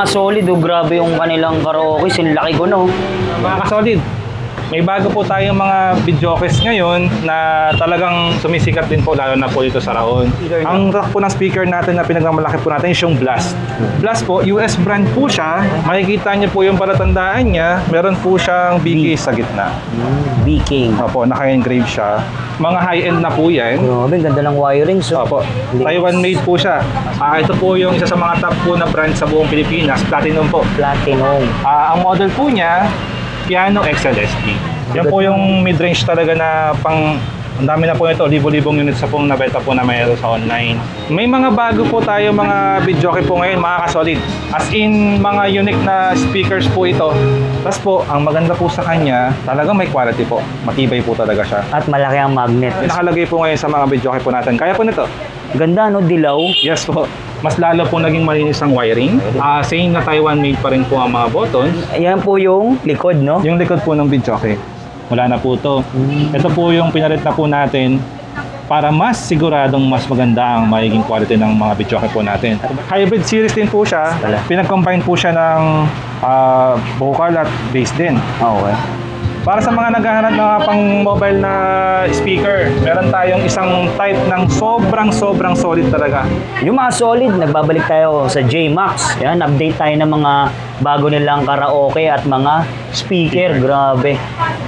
mga solid, oh, grabe yung kanilang karaoke. Sinlaki ko, no? Mga kasolid, may bago po tayong mga videokes ngayon na talagang sumisikat din po, lalo na po dito sa Raon. Ang track po ng speaker natin na pinagmamalaki po natin is yung Blast. Blast po, US brand po siya. Makikita niyo po yung palatandaan niya. Meron po siyang BK sa gitna. B-King. Opo, naka-engrave siya. Mga high-end na po yan. Grabe, ganda ng wiring. So, Opo, Taiwan made po siya. Ito po yung isa sa mga top po na brand sa buong Pilipinas, Platinum po. Platinum. Ang model po niya, Piano XLSD. Yan po yung mid-range talaga na pang, ang dami na po ito, libo-libong units sa pong nabenta po na mayroon sa online. May mga bago po tayo mga videoke po ngayon, mga kasolid. As in, mga unique na speakers po ito. Tapos po, ang maganda po sa kanya, talagang may quality po. Matibay po talaga siya. At malaki ang magnet. Nakalagay po ngayon sa mga videoke po natin. Kaya po nito. Ganda, no? Dilaw. Yes po. Mas lalo po naging malinis ang wiring. Same na Taiwan made pa rin po ang mga buttons. Ayan po yung likod, no? Yung likod po ng videoke, wala na po to. Ito po yung pinalit na po natin para mas siguradong mas maganda ang magiging quality ng mga videoke po natin. Hybrid series din po siya. Pinag-combine po siya ng vocal at bass din. Okay. Para sa mga naghahanap ng pang mobile na speaker, meron tayong isang type ng sobrang solid talaga. Yung mga solid, nagbabalik tayo sa J-Max. Yan, update tayo ng mga bago nilang karaoke at mga speaker. Grabe.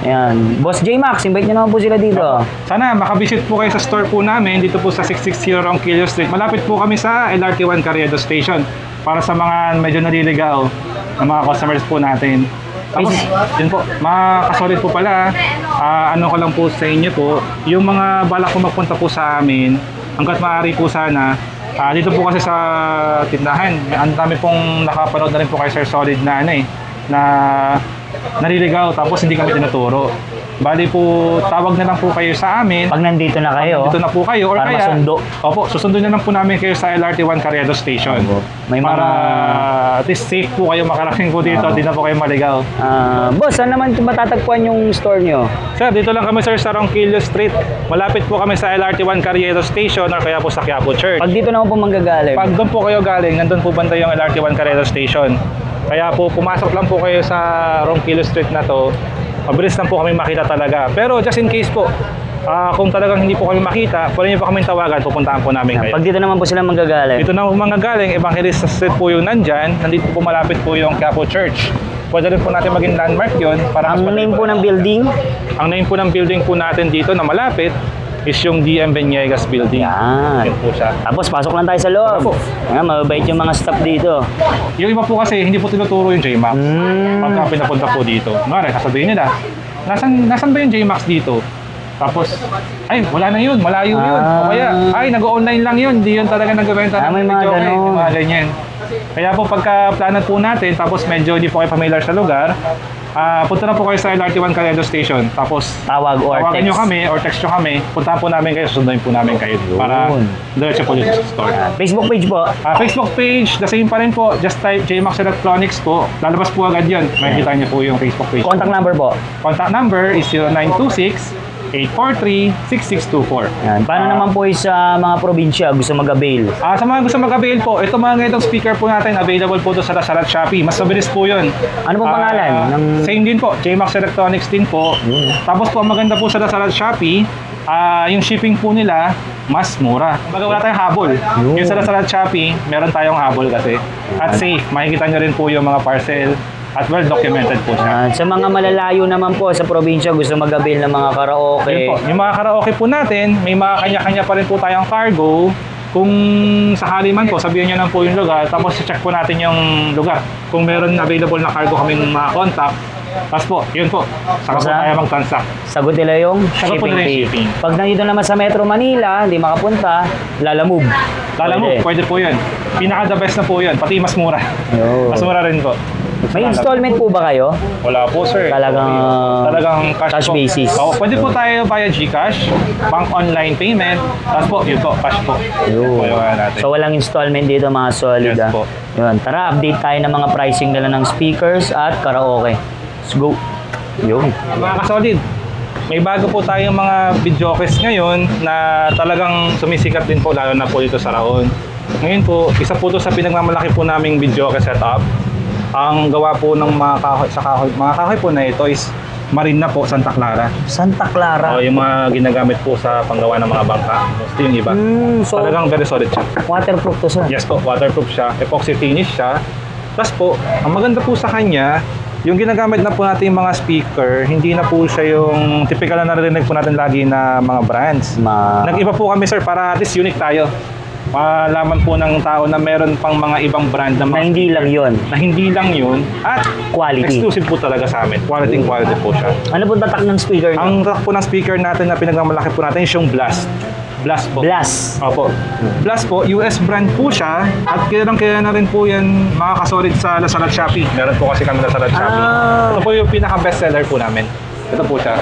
Yan. Boss J-Max, invite nyo naman po sila dito. Sana makabisit po kayo sa store po namin dito po sa 660 Ronquillo Street. Malapit po kami sa LRT1 Carriedo Station para sa mga medyo naliligaw na mga customers po natin. Tapos, yun po, mga kasolid po pala, ano ko lang po sa inyo po, yung mga balak ko magpunta po sa amin, hanggat maaari po sana, dito po kasi sa tindahan, ang dami pong nakapanood na rin po kay Sir Solid na na naliligaw tapos hindi kami tinuturo. Bali po, tawag na lang po kayo sa amin. Pag nandito na kayo, dito na po kayo, or para kaya, masundo. Opo, susundo na lang po namin kayo sa LRT1 Carriedo Station. May para at least safe po kayo makarating po dito, di na po kayo maligaw. Boss, saan naman matatagpuan yung store nyo? Sir, dito lang kami sir sa Ronquillo Street. Malapit po kami sa LRT1 Carriedo Station or kaya po sa Quiapo Church. Pag dito naman po manggagaling? Pag doon po kayo galing, nandun po banda yung LRT1 Carriedo Station. Kaya po, pumasok lang po kayo sa Ronquillo Street na to. Mabilis lang po kami makita talaga. Pero just in case po, kung talagang hindi po kami makita, pwede niyo po kami tawagan, pupuntahan po namin kayo. Pag dito naman po sila manggagaling? Dito na po manggagaling, Evangelista Street po yung nandyan. Nandito po malapit po yung Quiapo Church. Pwede rin po natin maging landmark yun. Para ang name po ng building? Ang name po ng building po natin dito na malapit is yung DM Veniegas building. Yan. Yun po siya. Tapos pasok lang tayo sa loob. Ayan, mababait yung mga staff dito. Yung iba po kasi hindi po tinuturo yung J-Max. Pagka pinapunta po dito. Ngayon, sasabihin nila, nasan ba yung J-Max dito? Tapos, ay, wala na yun, malayo yun. O kaya, ay, nag-online lang yun, hindi yun talaga nag-benta ng may mga video. ganun. May mga ganyan. Kaya po, pagka planan po natin, tapos medyo hindi po kayo familiar sa lugar, punta na po kayo sa LRT1 Carriedo Station. Tapos, tawagan nyo kami or text nyo kami, puntahan po namin kayo, susunduin po namin kayo. Para diretso po dito sa store. Facebook page po? Facebook page, the same pa rin po. Just type J-Max Electronics po. Lalabas po agad yun. Makikita nyo po yung Facebook page. Contact number po? Contact number is 0926-843-6624. Yan. Paano naman po sa mga probinsya gusto mag-avail? Sa mga gusto mag-avail po, ito mga ganitong speaker po natin, available po ito sa Lazada at Shopee. Mas mabilis po yun. Ano pong pangalan? Same din po, J-Max Electronics din po. Tapos po, ang maganda po sa Lazada at Shopee, yung shipping po nila, mas mura. Kumbaga wala tayong habol. Yung sa Lazada at Shopee, meron tayong habol kasi. At safe, makikita nyo rin po yung mga parcel. At well documented po siya. Sa mga malalayo naman po sa probinsya gusto mag-avail ng mga karaoke. Yun po. Yung mga karaoke po natin, may mga kanya-kanya pa rin po tayong cargo. Kung sakali man po, sabihin nyo lang po yung lugar, tapos check po natin yung lugar. Kung meron available na cargo kaming mga contact, tapos po, yun po, saka po tayo mag-transact. Sagot nila yung shipping fee. Pag nandito naman sa Metro Manila, hindi makapunta, Lalamove. Lalamove, pwede po yun. Pinaka the best na po yun, pati mas mura. Mas mura rin po. May installment po ba kayo? Wala po sir. Talagang cash basis. Pwede po tayo via GCash, bank online payment, tapos po, yun po, cash po. So walang installment dito mga solid. Yes po. Yun, tara update tayo ng mga pricing nila ng speakers at karaoke. Let's go. Yun. Mga kasolid, may bago po tayong mga videokes ngayon na talagang sumisikat din po, lalo na po dito sa Raon. Ngayon po, isa po ito sa pinagmamalaki po naming videoke setup. Ang gawa po ng mga kahoy, mga kahoy po na ito is Marina po, Santa Clara. Santa Clara. O, yung mga ginagamit po sa panggawa ng mga bangka. Mostly yung iba. So, Talagang very solid siya. waterproof to, sir. Yes po, waterproof siya, epoxy finish siya. Tapos po, ang maganda po sa kanya, yung ginagamit na po natin yung mga speaker, hindi na po siya yung typical na narinig po natin lagi na mga brands. Nag-iba po kami, sir, para at least unique tayo. Malaman po ng tao na meron pang mga ibang brand na, Na hindi lang yon. na hindi lang yun at Quality. exclusive po talaga sa amin. Quality po siya. Ano po tatak ng speaker? Ang tatak po ng speaker natin na pinagmamalaki po natin is yung Blast. Blast po. Blast. Opo. Blast po, US brand po siya at kaya na rin po yan makakasolid sa Lazada at Shopee. Meron po kasi kami Lazada at Shopee. Ito po yung pinaka-bestseller po namin. Ito po siya.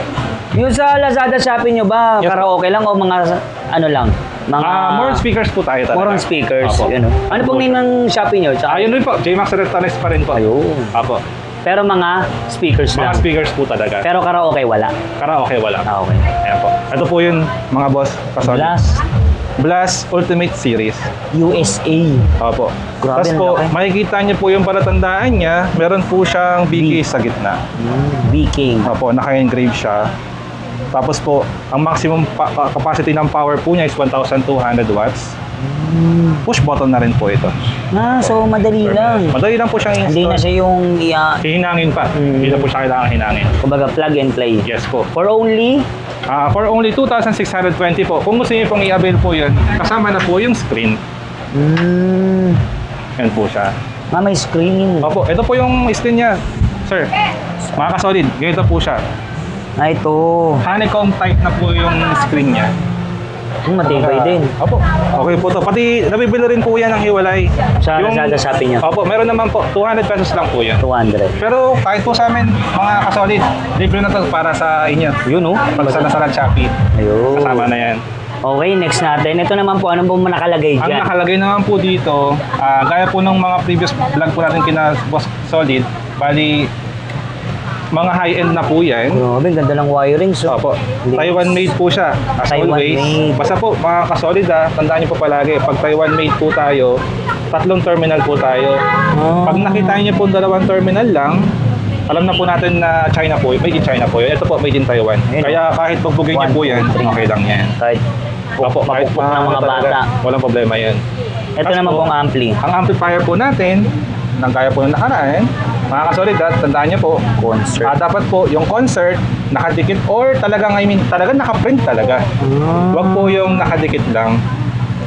Yung sa Lazada Shopee nyo ba, Yes. karaoke lang o mga ano lang? Mga More on speakers po tayo talaga. more on speakers. Opo. Yun, ano pong name ng Shopee nyo? Tsaka, Ayun rin po, JMax Electronics pa rin po. Ayun. Opo. Pero mga speakers Mga lang. speakers po talaga. Pero karaoke wala. Karaoke wala. Ah, okay. Ayan po. Ito po yun, mga boss. Kasolid. Blast Blast Ultimate Series. USA. Opo. Grabe, Tapos po, ang laki. makikita niyo po yung palatandaan niya, meron po siyang BK sa gitna. B-King. Opo, naka-engrave siya. Tapos po, ang maximum capacity ng power po niya is 1,200 watts. Push button na rin po ito. So madali lang. Madali lang po siyang install. Hindi na siya yung, Hihinangin pa. Hindi na po siya kailangan hinangin. kumbaga, plug and play. Yes po. For only, For only 2,620 po. Kung gusto niyo pong i-avail po yun, kasama na po yung screen. Yan po siya. may screen. Opo, ito po yung screen niya. Sir, mga kasolid, ganito po siya. Ito. Honeycomb type na po yung screen niya. Matibay din. Opo. Okay po to. Pati nabibili rin po yan ng hiwalay. Sa Lazada Shopee niyo? Opo, meron naman po. 200 pesos lang po yun. 200. Pero kahit po sa amin, mga kasolid, libre na to para sa inyo. Yun, oh. Pag sa Lazada Shopee, Ayun. kasama na yan. Okay, next natin. Ito naman po, anong po nakalagay Ang dyan? nakalagay naman po dito, gaya po ng mga previous vlog po natin kina Boss Solid, bali, mga high-end na po yan. Grabe, ang ganda ng wiring. So, Opo. Taiwan made po siya. As Taiwan always. made. Basta po, mga kasolid tandaan niyo po palagi, pag Taiwan made po tayo, 3 terminal po tayo. Pag nakita niyo po 2 terminal lang, alam na po natin na China po, made in China po yun. Ito po, made in Taiwan. Ayun. Kaya kahit pagbugay niyo po yan, okay lang yan. kahit Opo, kahit mapukpok ng mga talaga, bata. walang problema yan. Ito Tapos naman po, pong ampli. Ang amplifier po natin, nang kaya po ng nakaraan, mga kasolid, tandaan niyo po, Concert. dapat po yung concert nakadikit or talagang talagang nakaprint talaga. Huwag po yung nakadikit lang.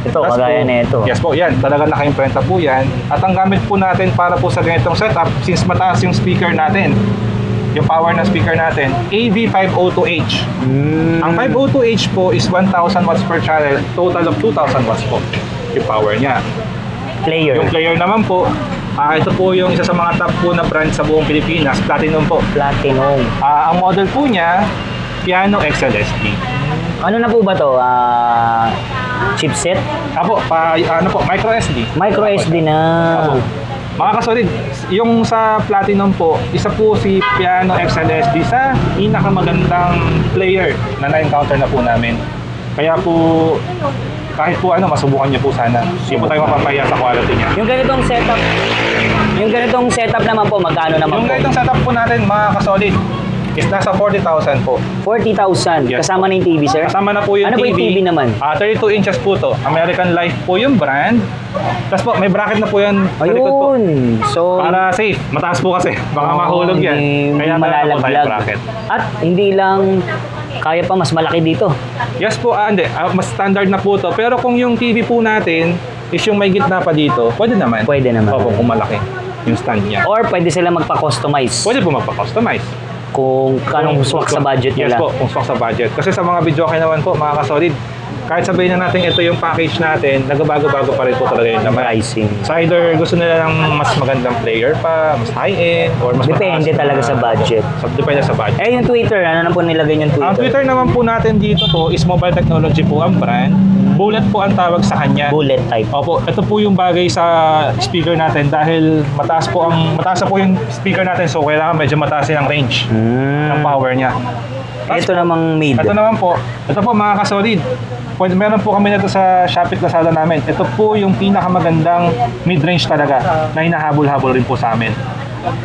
Ito, Tapos kagaya po, na ito. Yes po, yan. Talagang naka-imprenta po yan. At ang gamit po natin para po sa ganitong setup, since mataas yung speaker natin, yung power ng speaker natin, AV502H. Ang 502H po is 1,000 watts per channel, total of 2,000 watts po yung power niya. Player. Yung player naman po, ito po yung isa sa mga top po na brand sa buong Pilipinas, Platinum po. Platinum. Ang model po niya, Piano XLSD. Ano na po ba to? Chipset? Micro SD. Micro SD na. Apo. Mga kasolid, yung sa Platinum po, isa po si Piano XLSD sa pinakamagandang player na na-encounter na po namin. Kaya po, kahit po masubukan niyo po sana. Hindi po tayo mapapahiya sa quality niya. Yung ganitong setup naman po, magkano naman Yung po? ganitong setup po natin, mga kasolid, is nasa 40,000 po. 40,000. Yes. Kasama na yung TV, sir? Kasama na po yung Ano po yung TV naman? 32 inches po to. American Life po yung brand. Tapos po, may bracket na po yan sa likod po. Ayun. So, Para safe. Mataas po kasi. Baka mahulog yan. Hindi Kaya meron po tayong malalaglag. bracket. At hindi lang, kaya pa mas malaki dito. Yes po, hindi. Mas standard na po to. Pero kung yung TV po natin is yung may gitna pa dito, pwede naman. Pwede naman. Opo, kung malaki yung stand niya. Or pwede sila magpa-customize Pwede po magpa-customize. kung anong swak sa budget Yes nila. po, kung swak sa budget. Kasi sa mga video kayo naman po, mga kasolid, kahit sabihin na natin ito yung package natin, nagbabago-bago pa rin po talaga yung laman. Pricing. So either gusto nila ng mas magandang player pa, mas high-end, or mas Depende mataas talaga na- sa budget. Depende sa budget. Eh, yung Twitter, ano na po nilagay yung Twitter? Ang Twitter naman po natin dito po is Mobile Technology po ang brand. Bullet po ang tawag sa kanya. Bullet type. Opo, ito po yung bagay sa speaker natin dahil mataas na po yung speaker natin, so kailangan medyo mataas yung range ng power niya. Ito namang mid. Ito naman po, ito po mga kasolid. Meron po kami nito sa Shopee at Lazada namin. Ito po yung pinakamagandang mid-range talaga na hinahabol-habol rin po sa amin.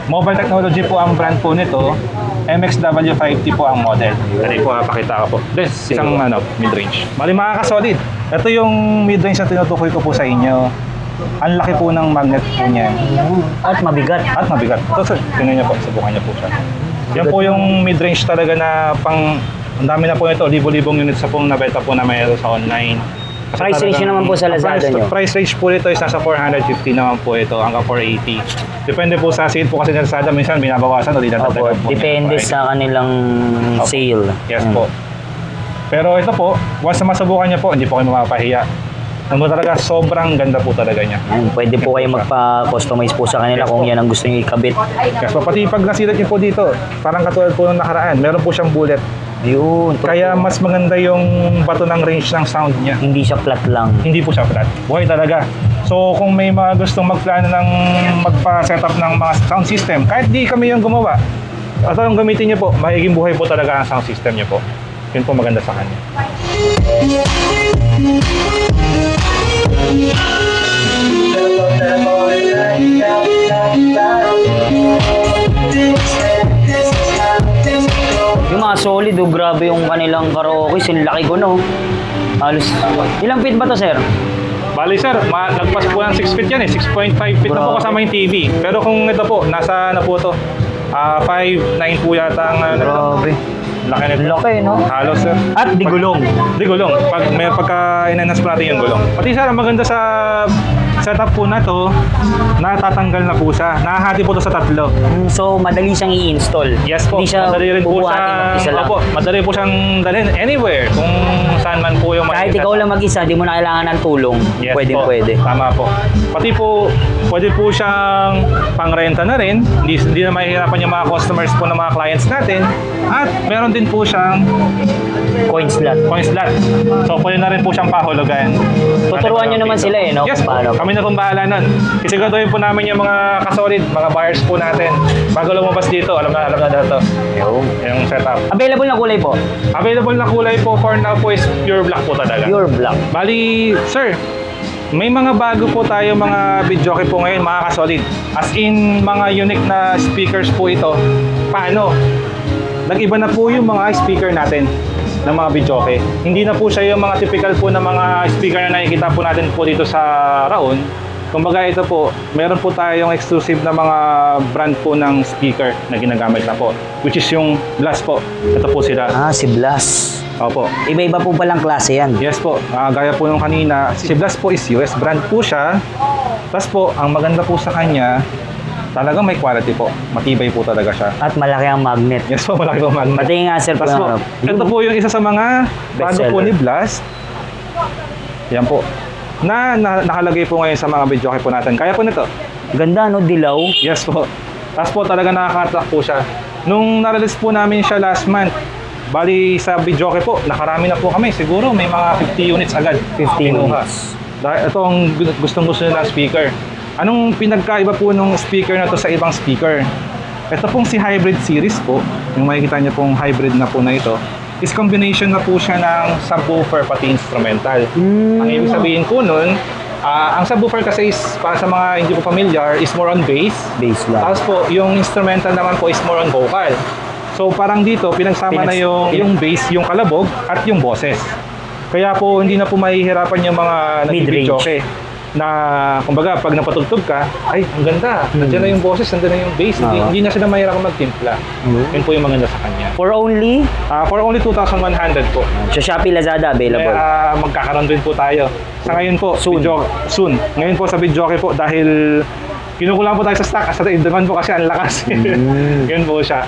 Mobile Technology po ang brand po nito. MXW5T po ang model. Dali po, pakita ko po. This, isang mid-range. Bali mga ka-solid. Ito yung mid-range na tinutukoy ko po sa inyo. Ang laki po ng magnet po niya. At mabigat. At mabigat. Ito sir, tingnan niyo po, subukan niyo po siya. Yan po yung mid-range talaga na pang, ang dami na po ito, libo-libong units sa pong nabenta po na mayroon sa online. Kasi Price range naman po sa Lazada nyo? Price range po nito is nasa 450 naman po ito hanggang 480. Depende po sa sale po kasi sa Lazada, minsan binabawasan o dinadagdagan po. Depende sa kanilang sale. Yes po. Pero ito po, once na masubukan niyo po, hindi po kayo mapapahiya. Ano talaga, sobrang ganda po talaga niya. Pwede po kayo magpa-customize po sa kanila kung yan ang gusto niyo ikabit. Yes po, pati pag nasilat niyo po dito, parang katulad po nung nakaraan, meron po siyang bullet. Yun. Kaya mas maganda yung bato ng range ng sound niya. Hindi siya flat lang. Hindi po siya flat. Buhay talaga. So kung may mga gustong magplano ng magpa-setup ng mga sound system, kahit di kami yung gumawa, at ang gamitin niyo po, magiging buhay po talaga ang sound system niyo po. Yun po maganda sa kanya. Yung mga solid, grabe yung kanilang karaoke. Sinlaki ko, no? Halos. Ilang feet ba to, sir? Bali sir, nagpas po ng 6 feet yan eh. 6.5 feet na po kasama yung TV. Pero kung ito po, nasa na po to. 5.9 po yata ang Grabe. laki nito. Laki, no? Halos sir. At di gulong. Di gulong. May pagka-enhance po natin yung gulong. Pati sir, ang maganda sa setup po na to, natatanggal na po siya. Nahahati po to sa tatlo. So, madali siyang i-install. Yes po, Hindi siya madali rin po bubuhatin mag-isa lang. Opo, madali po siyang dalhin anywhere kung saan man po yung Kahit ikaw lang mag-isa, di mo na kailangan ng tulong. Yes Pwede, po. pwede. Tama po. Pati po, pwede po siyang pangrenta na rin. Hindi na mahihirapan yung mga customers po ng mga clients natin. At meron din po siyang Coin slot. coin slot. So, pwede na rin po siyang pahulugan. Tuturuan nyo naman sila eh, no? Yes po. Kung paano. Kami na pong bahala nun. Isiguraduhin po namin yung mga kasolid, mga buyers po natin. Bago lumabas dito, alam na dito. Yung setup. Available na kulay po? Available na kulay po for now po is pure black po talaga. Pure black. Bali, sir, may mga bago po tayo mga videoke po ngayon, mga kasolid. As in, mga unique na speakers po ito. Paano? Nag-iba na po yung mga speaker natin ng mga videoke. Hindi na po siya yung mga typical po na mga speaker na nakikita po natin po dito sa Raon. Kumbaga ito po, meron po tayong exclusive na mga brand po ng speaker na ginagamit na po. Which is yung Blast po. Ito po sila. Si Blas. Opo. Iba-iba po palang klase yan. Yes po, gaya po nung kanina, si Blast po is US brand po siya. Tapos po, ang maganda po sa kanya, talagang may quality po. Matibay po talaga siya. At malaki ang magnet. Yes po, malaki po magnet. Pati nga sir, Tapos po, ito po yung isa sa mga bago po Bestseller. ni Blast. Yan po. Nakalagay po ngayon sa mga videoke po natin. Kaya po nito. Ganda, no? Dilaw. Yes po. Tapos po talaga nakaka-attract po siya. Nung narelease po namin siya last month, bali sa videoke po, nakarami na po kami. Siguro may mga 50 units agad. 50 Kinuha. units. Dahil ito ang gustong-gusto nila speaker. Anong pinagkaiba po nung speaker na to sa ibang speaker? Ito pong si Hybrid Series po, yung makikita niyo pong hybrid na po na ito, is combination na po siya ng subwoofer pati instrumental. Ang ibig sabihin po nun, ang subwoofer kasi is, para sa mga hindi po familiar, is more on bass. Bass lang. Tapos po, yung instrumental naman po is more on vocal. So parang dito, pinagsama na yung bass, yung kalabog, at yung boses. Kaya po, hindi na po mahihirapan yung mga nag-videoke na, kumbaga, pag napatugtog ka, ay, ang ganda. Nandiyan na yung boses, nandiyan na yung bass. Hindi na sila mahihirapan magtimpla. Yun po yung maganda sa kanya. For only? For only 2,100 po. Sa Shopee, Lazada, available. Kaya magkakaroon din po tayo. Sa ngayon po, soon. Ngayon po sa videoke po, dahil kinukulang po tayo sa stock. Sa demand po kasi ang lakas. Yun po siya.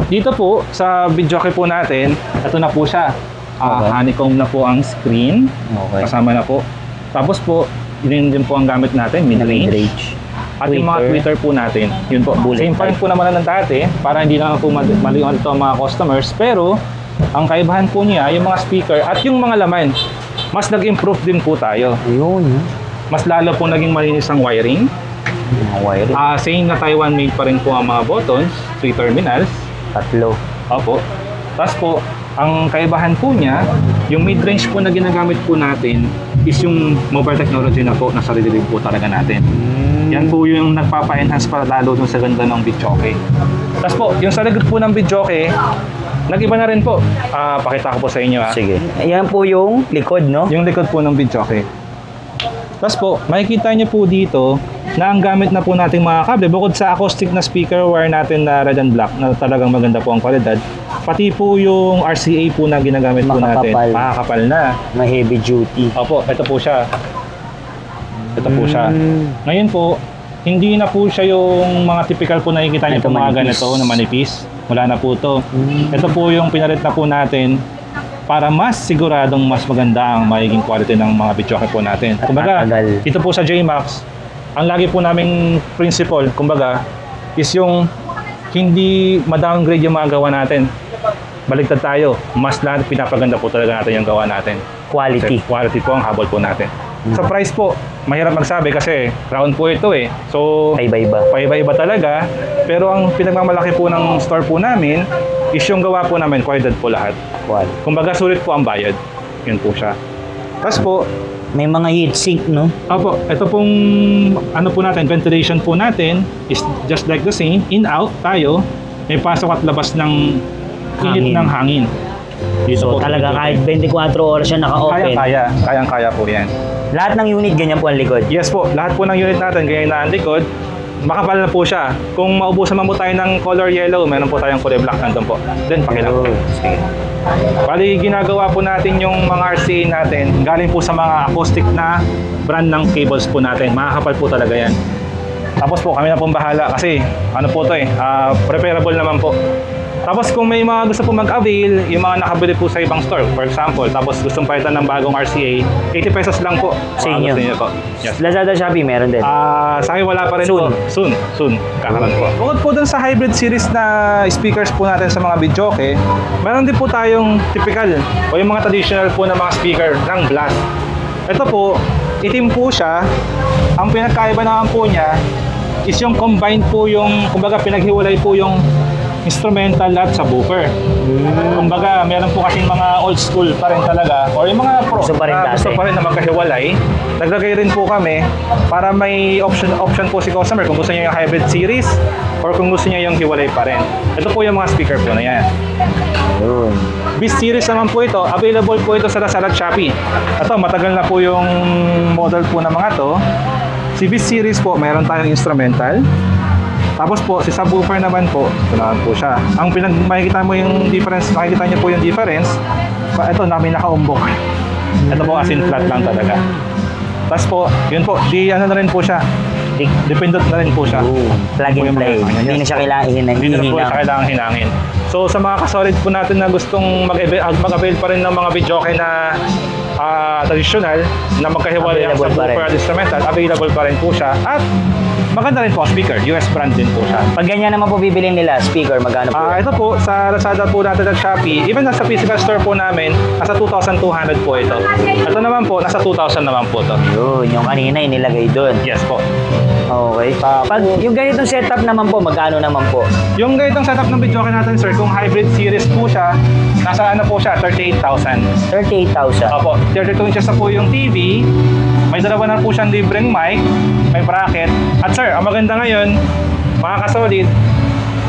Dito po, sa videoke po natin, ito na po siya. Honeycomb na po ang screen. Okay. Kasama na po. Tapos po, yun din po ang gamit natin, mid-range. At yung mga tweeter po natin, yun po. Same pa rin po naman ng dati, para hindi lang po maliwan ito ang mga customers. Pero, ang kaibahan po niya, yung mga speaker at yung mga laman, mas nag-improve din po tayo. Ayun. Mas lalo po naging malinis ang wiring. Wiring. Same na Taiwan made pa rin po ang mga buttons, 3 terminals. 3. Opo. Tapos po, ang kaibahan po niya, yung mid-range po na ginagamit po natin is yung mobile technology na po na sarili din po talaga natin. Yan po yung nagpapa-enhance para lalo dun sa ganda ng Bitjoke. Tapos po, yung sa likod po ng Bitjoke, nag-iba na rin po. Pakita ko po sa inyo Sige. Ayan po yung likod, no? Yung likod po ng Bitjoke. Tapos po, makikita nyo po dito na ang gamit na po nating mga kable, bukod sa acoustic na speaker wire natin na red and black na talagang maganda po ang kwalidad, pati po yung RCA po na ginagamit po natin. Makakapal na. Na heavy duty. Opo, ito po siya. Ito po siya. Ngayon po, hindi na po siya yung mga typical po nakikita niyo po mga ganito na manipis. Wala na po to. Ito po yung pinalit na po natin para mas siguradong mas maganda ang magiging quality ng mga Bitjoke po natin. Kumbaga, ito po sa JMax, ang lagi po naming principle, kumbaga, is yung hindi ma-downgrade yung mga gawa natin. Baligtad tayo, mas lahat pinapaganda po talaga natin yung gawa natin. Quality. Kasi quality po ang habol po natin. Sa price po, mahirap magsabi kasi round po ito eh. So, paiba-iba talaga. Pero ang pinagmamalaki po ng store po namin is yung gawa po namin, quality po lahat. Kumbaga, sulit po ang bayad. Yun po siya. Tapos po, may mga heatsink, no? opo, ito pong ano po natin, ventilation po natin is just like the same. In-out tayo, may pasok at labas ng init ng hangin. Dito So, po, talaga kahit 24 oras siya naka-open. Kayang-kaya po yan. Lahat ng unit, ganyan po ang likod. Yes po, lahat po ng unit natin, ganyan na ang likod. Makapal na po siya. Kung maubusan man po tayo ng color yellow, meron po tayong kulay black nandun po. Then, pakilang. Sige. Bali, ginagawa po natin yung mga RCA natin, galing po sa mga acoustic na brand ng cables po natin. Makakapal po talaga yan. Tapos po, kami na pong bahala kasi ano po to preparable naman po. Tapos kung may mga gusto po mag-avail, yung mga nakabili po sa ibang store, for example, tapos gustong palitan ng bagong RCA, 80 pesos lang po. Sa inyo? Po. Yes. Lazada, Shopee, meron din. Sa akin wala pa rin Soon. po. Soon. Kakaroon po. Bukod po dun sa hybrid series na speakers po natin sa mga Bitjoke, meron din po tayong typical o yung mga traditional po na mga speaker ng Blast. Ito po, itim po siya. Ang pinagkaiba naman po niya is yung combined po yung, kumbaga pinaghiwalay po yung instrumental at subwoofer. Kumbaga, meron po kasing mga old school pa rin talaga or yung mga pro Gusto pa rin na gusto dati. pa rin na magkahiwalay. Naglagay rin po kami para may option po si customer kung gusto niya yung hybrid series or kung gusto niya yung hiwalay pa rin. Ito po yung mga speaker po na yan. Yun. Beast series naman po ito. Available po ito sa Lazada at Shopee. Ito, matagal na po yung model po na mga to. Si Beast series po, mayroon tayong instrumental. Tapos po, si subwoofer naman po, ito naman po siya. Ang makikita mo yung difference, makikita niyo po yung difference. Ito, namin nakaumbok. Ito po as in flat lang talaga. Tapos po, yun po, ano na rin po siya. Dependent na rin po siya. Plug and play. Hindi na siya kailangan Hindi na po siya kailangan hinangin. So sa mga kasolid po natin na gustong mag-avail pa rin ng mga Bitjoke na traditional na magkahiwalay ang subwoofer at instrumental, available pa rin po siya. At maganda rin po, speaker, US brand din po siya. Pag ganyan naman po bibilin nila, speaker, magkano po? Ito po, sa Lazada po natin at Shopee, even nasa physical store po namin, nasa 2,200 po ito. Ito naman po, nasa 2,000 naman po ito. Yun, yung kanina inilagay doon. Yes po. Okay. Pag yung ganitong setup naman po, magkano naman po? Yung ganitong setup ng Bitjoke natin, sir, kung hybrid series po siya, nasa ano po siya, 38,000. 38,000. Opo, 32 inches na po yung TV. May dalawa na po siyang libreng mic, may bracket. At sir, ang maganda ngayon, mga kasolid,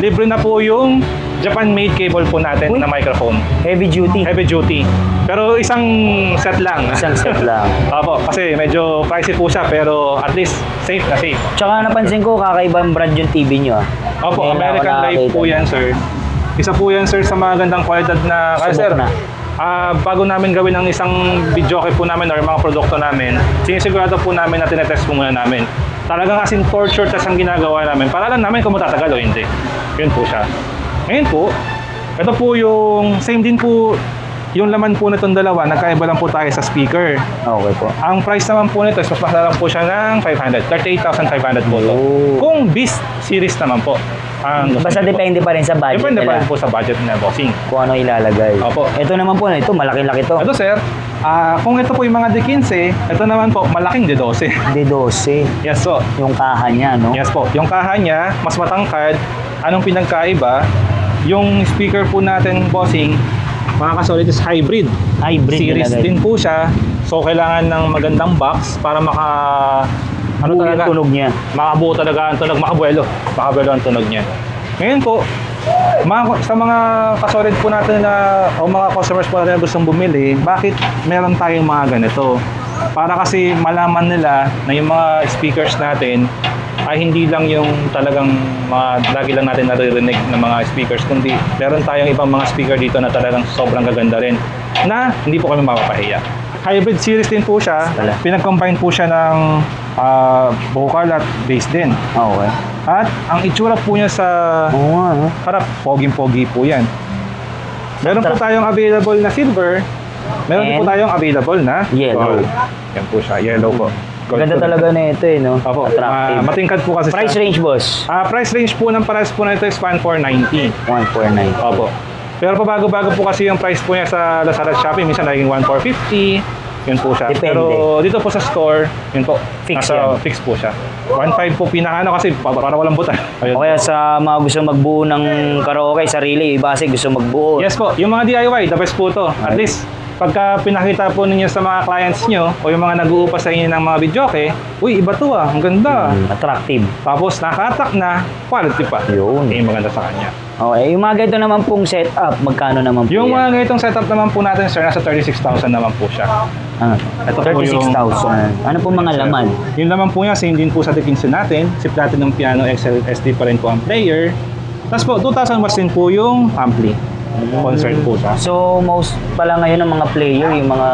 libre na po yung Japan-made cable po natin na microphone. Heavy duty. Heavy duty. Pero isang set lang. Isang set lang. Opo, kasi medyo pricey po siya pero at least safe na safe. Tsaka napansin ko, kakaibang brand yung TV nyo. Opo, Ngayon American ako Life po nakakita. yan, sir. Isa po yan, sir, sa mga gandang kwalidad na... Kasi, sir, Subok na. bago namin gawin ng isang Bitjoke po namin or mga produkto namin, sinisigurado po namin na tinetest po muna namin. Talagang as in torture test ang ginagawa namin para alam namin kung matatagal o hindi. Yun po siya. Ngayon po, ito po yung same din po yung laman po nitong dalawa, nagkaiba lang po tayo sa speaker. Okay po. Ang price naman po nito is mas mahal lang po siya ng 500. 38,500 po ito. Oh. Kung Beast series naman po. Basta depende pa rin sa budget Depende pa nila. rin po sa budget na boxing. Kung ano ilalagay. Opo. Ito naman po, ito malaki-laki to. Ito sir, kung ito po yung mga D15, ito naman po malaking D12. D12. Yes po. Yung kaha niya, no? Yes po. Yung kaha niya, mas matangkad. Anong pinagkaiba? Yung speaker po natin, bossing, mga kasolid is hybrid. Hybrid Series nilagay. din po siya. So, kailangan ng magandang box para ano Buo talaga, yung tunog niya. makabuo talaga ang tunog, makabuelo ang tunog niya. Ngayon po, sa mga kasolid po natin na, o mga customers po natin na gustong bumili, bakit meron tayong mga ganito? Para kasi malaman nila na yung mga speakers natin ay hindi lang yung talagang lagi lang natin naririnig ng mga speakers, kundi meron tayong ibang mga speaker dito na talagang sobrang gaganda rin na hindi po kami mapapahiya. Hybrid series din po siya, pinag-combine po siya ng vocal at bass din. Okay. At ang itsura po niya sa Oo nga, no? harap, poging-pogi po yan. Meron po tayong available na silver, meron din po tayong available na Yellow. gold. Yan po siya, yellow po. Gold Ganda po. talaga na ito eh, no? Opo, Attractive. matingkad po kasi Price siya. range, boss? Price range po ng price po na ito is 1,490. 149. Opo. Pero pabago-bago po kasi yung price po niya sa Lazada at Shopee. Minsan naging 1,450. Yun po siya. Depende. Pero dito po sa store, yun po. Fix nasa yan. fix po siya. 1,500 po pinaka kasi para walang buta. Ayun. O kaya sa mga gusto magbuo ng karaoke, sarili, iba kasi gusto magbuo. Yes po, yung mga DIY, the best po to. At least, pagka pinakita po ninyo sa mga clients nyo o yung mga nag-uupa sa inyo ng mga videoke, uy, iba to ang ganda. Attractive. Tapos nakatak na, quality pa. Yun. Yung maganda sa kanya. Okay, yung mga ganito naman pong setup, magkano naman po Yung yan? mga ganitong setup naman po natin, sir, nasa 36,000 naman po siya. Ito po 36,000. Ano po mga laman? Yung laman po niya, same din po sa Dickinson natin. Si Platinum Piano XL SD pa rin po ang player. Tapos po, 2,000 watts din po yung ampli. Concert po siya. So, most pala ngayon ng mga player, yung mga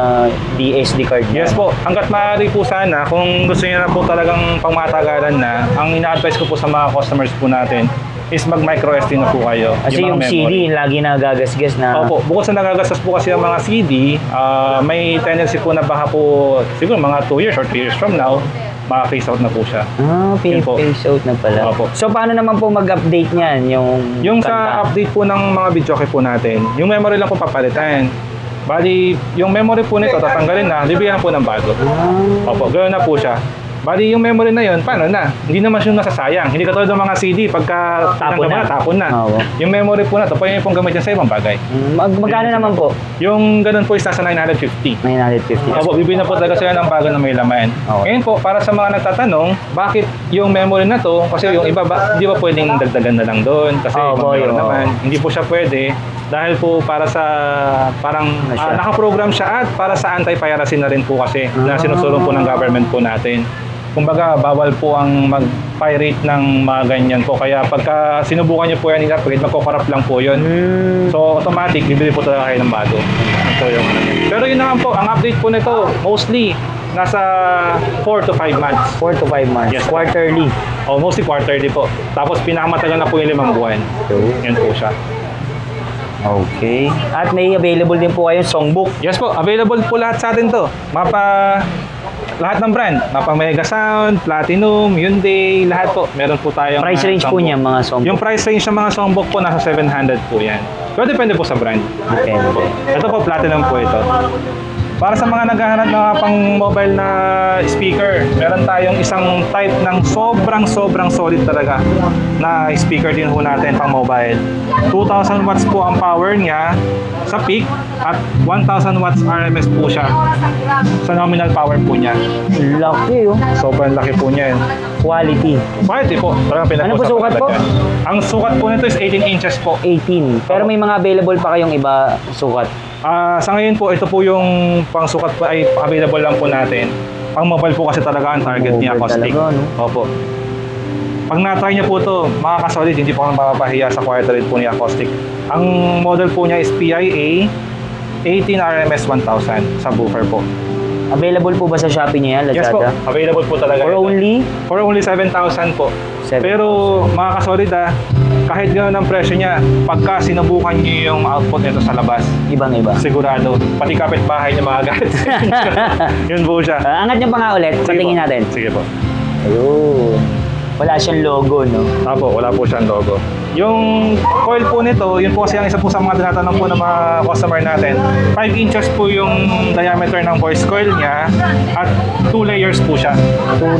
DSD card niya. Yes po, hanggat maaari po sana, kung gusto niyo na po talagang pangmatagalan na, ang ina-advise ko po sa mga customers po natin is mag-micro SD na po kayo. Kasi yung mga CD, lagi nagagasgas na... Opo, bukod sa nagagastos po kasi ang mga CD, may tendency po na baka po, siguro mga 2 years or 3 years from now, maka-phase out na po siya. Yun po. Pinipace out na pala. Opo. So, paano naman po mag-update niyan? Yung sa kanta? update po ng mga videoke po natin, yung memory lang po papalitan. Bali, yung memory po nito tatanggalin na, bibigyan po ng bago. Opo, ganoon na po siya. Bali, yung memory na yun, paano na? Hindi naman yung nasasayang. Hindi katulad ng mga CD, pagka Tapon na. tapon na. Oo. Yung memory po na to, pwede pong gamitin sa ibang bagay. Magkano naman po? Yung ganun po is nasa 950. 950. Opo, bibili na po talaga sila ng bago na may laman. Okay. Ngayon po, para sa mga nagtatanong, bakit yung memory na to, kasi yung iba, hindi ba pwedeng dagdagan na lang doon? Kasi meron naman, hindi po siya pwede. Dahil po para sa, parang nakaprogram siya at para sa anti-piracy na rin po kasi na sinusulong po ng government po natin. Kumbaga, bawal po ang mag-pirate ng mga ganyan po. Kaya pagka sinubukan niyo po yan i-upgrade, magkukorrupt lang po yun. So, automatic, bibili po talaga kayo ng bago. So, pero yun naman po, ang update po nito, mostly, nasa 4 to 5 months. 4 to 5 months. Yes. Quarterly. O, mostly quarterly po. Tapos, pinakamatagal na po yung 5 buwan. Yan po siya. Okay. At may available din po kayong songbook. Yes po, available po lahat sa atin to. Lahat ng brand. Mapa Mega Sound, Platinum, Hyundai, lahat po. Meron po tayong Price range po songbook. niya mga songbook. Yung price range ng mga songbook po nasa 700 po yan. Pero depende po sa brand. Depende. Ito po, Platinum po ito. Para sa mga naghahanap ng pang mobile na speaker, meron tayong isang type ng sobrang solid talaga na speaker din po natin pang mobile. 2,000 watts po ang power niya sa peak at 1,000 watts RMS po siya sa nominal power po niya. Laki oh. Sobrang laki po niya. Quality. Quality po. Ano po sukat po? Ang sukat po nito is 18 inches po. 18. Pero may mga available pa kayong iba sukat. Sa ngayon po, ito po yung pangsukat po ay available lang po natin. Pang mobile po kasi talaga ang target niya, Mobile acoustic. talaga, no? Opo. Pag na-try niyo po ito, mga kasolid, hindi po ako mapapahiya sa quality rate po ni acoustic. Ang model po niya is PIA 18 RMS 1000 sa boofer po. Available po ba sa Shopee niya, Lazada? Yes po, available po talaga. For ito. only? For only 7,000 po. 7,000. Pero mga kasolid kahit gano'n ang presyo niya, pagka sinubukan niyo yung output nito sa labas, Ibang-iba. sigurado, pati kapitbahay niya mga galit. Yun po siya. Angat niyo pa nga ulit, Sige patingin po. natin. Sige po. Ayun. Wala siyang logo, no? Apo, wala po siyang logo. Yung coil po nito, yun po kasi ang isa po sa mga tinatanong po ng mga customer natin. 5 inches po yung diameter ng voice coil niya at 2 layers po siya.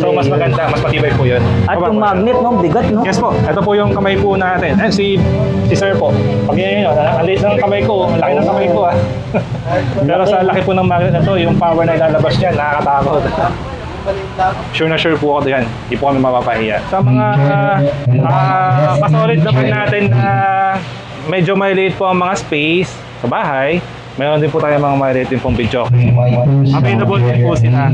So mas maganda, mas matibay po yun. At Baba yung po siya. magnet, no? Bigat, no? Yes po, ito po yung kamay po natin. Si sir po. Pag yun, ang liit ng kamay ko, ang laki ng kamay ko Pero sa laki po ng magnet na to, yung power na ilalabas niya, nakakatakot. sure na sure po ako diyan. Hindi po kami mapapahiya. Sa mga kasolid naman natin na medyo maliit po ang mga space sa bahay, meron din po tayo mga maliit din pong video. Available din po sila.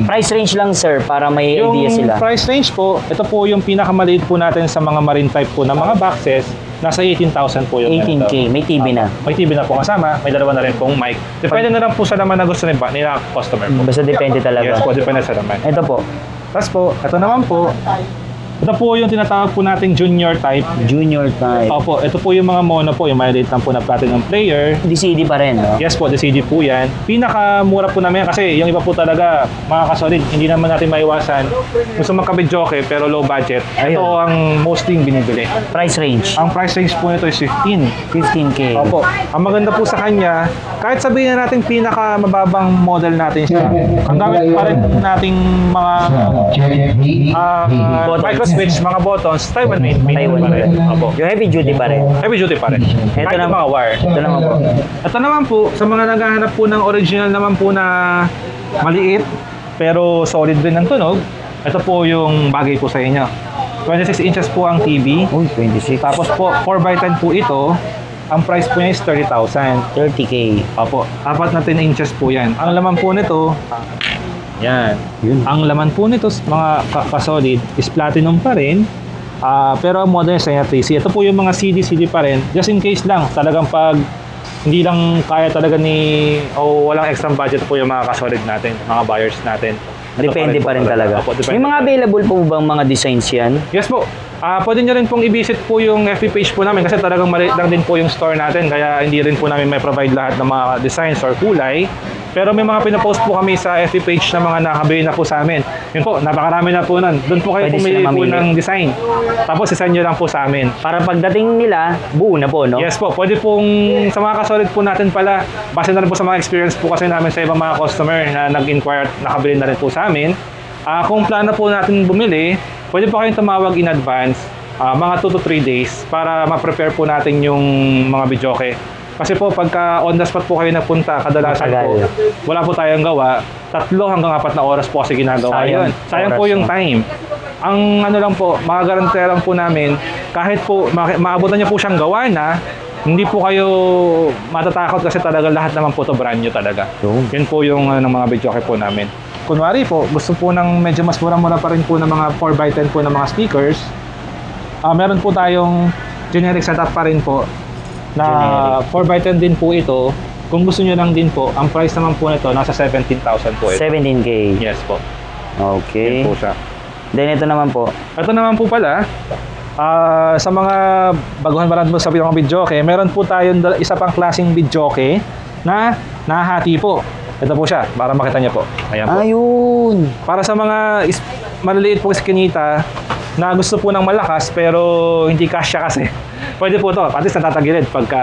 Price range lang sir, para may Yung idea sila. price range po, ito po yung pinakamaliit po natin sa mga marine type po na mga boxes. Nasa 18,000 po yung 18K, may TV na. May TV na po kasama, may dalawa na rin pong mic. Depende na lang po sa naman na gusto nila customer po. Basta depende talaga. Yes po, depende sa naman. Ito po, Tapos po, ito naman po, ito po yung tinatawag po nating junior type. junior type. Opo, ito po yung mga mono po, yung maliit lang po na platinum player. DCD pa rin, no? Yes po, DCD po yan. Pinakamura po namin yan kasi yung iba po talaga, mga kasolid, hindi naman natin maiwasan. Gusto magka-videoke pero low budget. Ito Ayun. ang mostly binibili. Price range, Ang price range po nito is 15. 15K. Opo. Ang maganda po sa kanya, kahit sabihin na natin pinakamababang model natin siya, ang gamit pa rin nating mga micro-switch, mga buttons, Taiwan made. Taiwan pa rin. Opo. Yung heavy duty pa rin. Heavy duty pa rin. Kahit yung mga wire. Ito naman po. Ito naman po, sa mga naghahanap po ng original naman po na maliit, pero solid din ang tunog, ito po yung bagay po sa inyo. 26 inches po ang TV. Uy, 26. Tapos po, 4x10 po ito. Ang price po niya is 30,000. 30K. Opo, apat na 10 inches po yan. Ang laman po nito, yan. Yun. Ang laman po nito, mga kasolid, is platinum pa rin. Pero ang model sa niya 3C. Ito po yung mga CD pa rin. Just in case lang, talagang pag hindi lang kaya talaga walang extra budget po yung mga kasolid natin, mga buyers natin. Ito Depende pa rin po talaga. Opo, depende May mga pa rin. available po bang mga designs yan? Yes po. Pwede nyo rin pong i-visit po yung FB page po namin kasi talagang maliit lang din po yung store natin kaya hindi rin po namin may provide lahat ng mga designs or kulay. Pero may mga pinapost po kami sa FB page na mga nakabili na po sa amin. Yun po, napakarami na po nun. Doon po kayo Pwede pumili sila po mamili. ng design. Tapos isend nyo lang po sa amin. Para pagdating nila, buo na po, no? Yes po, pwede pong sa mga kasolid po natin pala, base na rin po sa mga experience po kasi namin sa ibang mga customer na nag-inquire at nakabili na rin po sa amin. Kung plano po natin bumili, pwede po kayong tumawag in advance, mga 2 to 3 days para ma-prepare po natin yung mga videoke. Kasi po pagka on the spot po kayo nagpunta, kadalasan po, wala po tayong gawa, 3 hanggang 4 na oras po kasi ginagawa yun. Sayang po yung time. Ang ano lang po, makagarantiya lang po namin, kahit po maabutan niyo po siyang gawa na, hindi po kayo matatakot kasi talaga lahat naman po to brand new talaga. Yun po yung ng mga videoke po namin. Kunwari po, gusto po ng medyo mas mura-mura pa rin po ng mga 4x10 po ng mga speakers, meron po tayong generic setup pa rin po na 4x10 din po ito. Kung gusto nyo lang din po, ang price naman po nito nasa 17,000 po ito. 17K. Yes po. Okay. Yan po siya. Then ito naman po. Ito naman po pala, sa mga baguhan pa lang po sa mga videoke, meron po tayong isa pang klaseng videoke na nahati po. Ito po siya, para makita niyo po. Ayan po. Ayun. Para sa mga maliliit po iskinita na gusto po ng malakas pero hindi kasya kasi. Pwede po to, at least natatagilid pagka...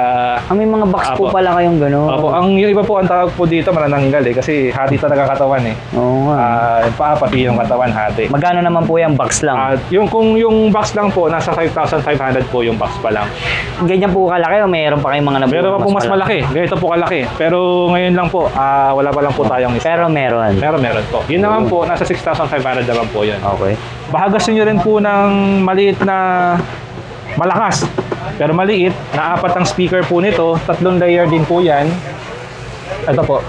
May mga box po Apo. pala kayong gano'n. Opo, yung iba po ang tawag po dito manananggal kasi hati talaga katawan eh. Oo nga. Yung paa pati yung katawan hati. Magkano naman po yung box lang? Kung yung box lang po, nasa 5,500 po yung box pa lang. Ganyan po kalaki o mayroon pa kayong mga nabuo? Meron pa po mas malaki. Ganito po kalaki. Pero ngayon lang po, wala pa lang po tayong isa. Pero meron. Meron po. Yun naman po, nasa 6,500 naman po yun. Okay. Baka gusto nyo rin po ng maliit na malakas. Pero maliit, na 4 ang speaker po nito. 3 layer din po yan. Ito po.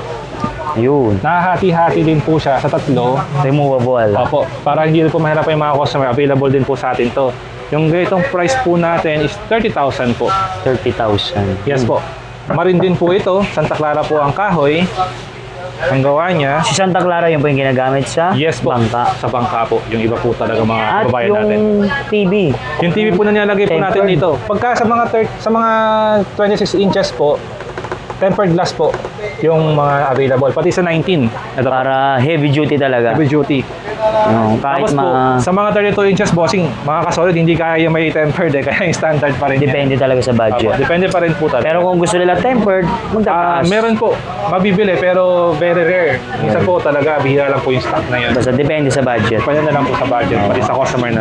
Ayun. Nahati-hati din po siya sa 3. Removable. Opo. Para hindi rin po mahirap yung mga customer. Available din po sa atin to. Yung ganitong price po natin is 30,000 po. 30,000. Yes po. Marin din po ito. Santa Clara po ang kahoy. Ang gawa niya. Si Santa Clara yun po yung ginagamit sa Yes po. bangka. Sa bangka po. Yung iba po talaga mga At kababayan yung natin. TV. Yung TV po na nilalagay po natin Tempered. dito. Pagka sa mga 26 inches po, tempered glass po yung mga available. Pati sa 19. Ito po. Para heavy duty talaga. Heavy duty. Kahit Tapos po, sa mga 32 inches bossing, mga kasolid, hindi kaya yung may tempered kaya yung standard pa rin yan. depende talaga sa Opo, budget. depende pa rin po talaga. Pero kung gusto nila tempered, magtataas. meron po, mabibili pero very rare. Minsan po talaga, bihira lang po yung stock na yun. Basta depende sa budget. Depende na lang po sa budget, pati sa customer na